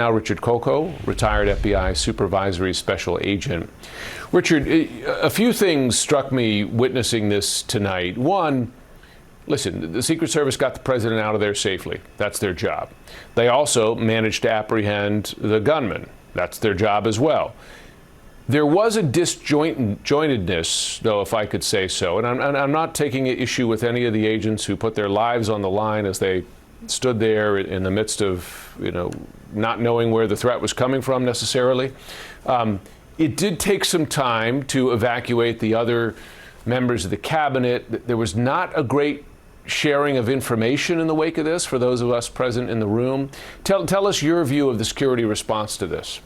Now, Richard Kolko, retired FBI supervisory special agent. Richard, a few things struck me witnessing this tonight. One, listen, the Secret Service got the president out of there safely. That's their job. They also managed to apprehend the gunman. That's their job as well. There was a disjointedness, though, if I could say so, and I'm not taking issue with any of the agents who put their lives on the line as they stood there in the midst of, not knowing where the threat was coming from necessarily. It did take some time to evacuate the other members of the cabinet. There was not a great sharing of information in the wake of this for those of us present in the room. Tell us your view of the security response to this.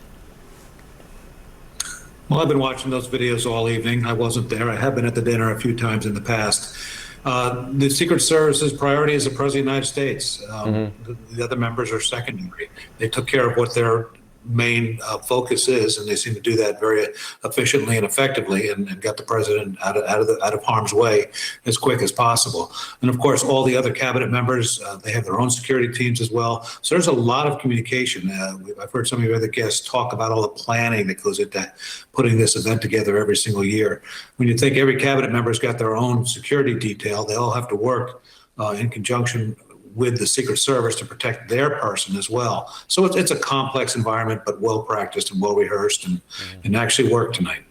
Well, I've been watching those videos all evening. I wasn't there. I have been at the dinner a few times in the past. The Secret Service's priority is the President of the United States. The other members are secondary. They took care of what their main focus is, and they seem to do that very efficiently and effectively, and got the president out of harm's way as quick as possible. And of course, all the other cabinet members, they have their own security teams as well. So there's a lot of communication. I've heard some of your other guests talk about all the planning that goes into putting this event together every single year. When you think every cabinet member's got their own security detail, they all have to work in conjunction with the Secret Service to protect their person as well. So it's a complex environment, but well practiced and well rehearsed, and actually worked tonight.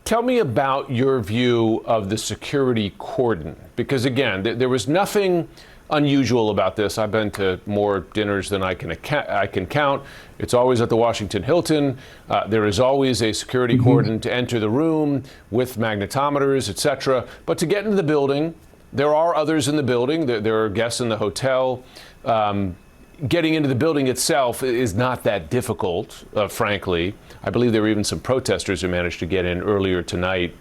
Tell me about your view of the security cordon, because again, there was nothing unusual about this. I've been to more dinners than I can count. It's always at the Washington Hilton. There is always a security cordon to enter the room with magnetometers, etc. But to get into the building, there are others in the building. There are guests in the hotel. Getting into the building itself is not that difficult, frankly. I believe there were even some protesters who managed to get in earlier tonight.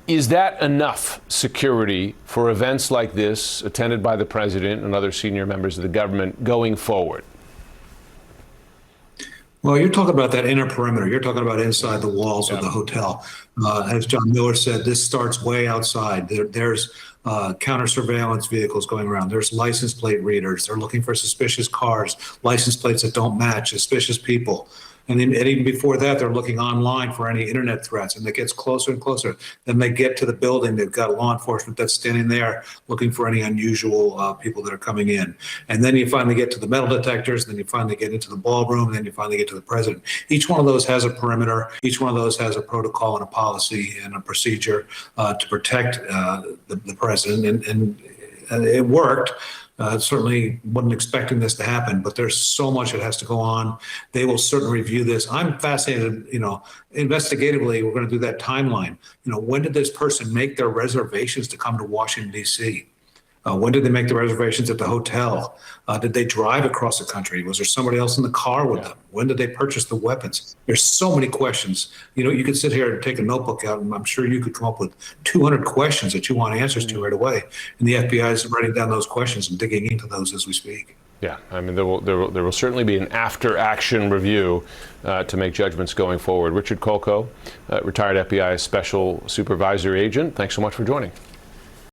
Is that enough security for events like this, attended by the president and other senior members of the government, going forward? Well, you're talking about that inner perimeter. You're talking about inside the walls of the hotel. As John Miller said, this starts way outside. There's counter surveillance vehicles going around. There's license plate readers. They're looking for suspicious cars, license plates that don't match, suspicious people. And even before that, they're looking online for any internet threats, and it gets closer and closer. Then they get to the building. They've got law enforcement that's standing there looking for any unusual people that are coming in. And then you finally get to the metal detectors, then you finally get into the ballroom, and then you finally get to the president. Each one of those has a perimeter. Each one of those has a protocol and a policy and a procedure to protect the president, and it worked. Certainly wasn't expecting this to happen, but there's so much that has to go on. They will certainly review this. I'm fascinated, investigatively, we're going to do that timeline. When did this person make their reservations to come to Washington, D.C.? When did they make the reservations at the hotel? Did they drive across the country? Was there somebody else in the car with them? When did they purchase the weapons? There's so many questions. You could sit here and take a notebook out, and I'm sure you could come up with 200 questions that you want answers to right away. And the FBI is writing down those questions and digging into those as we speak. Yeah, I mean, there will certainly be an after-action review to make judgments going forward. Richard Kolko, retired FBI special supervisory agent, thanks so much for joining.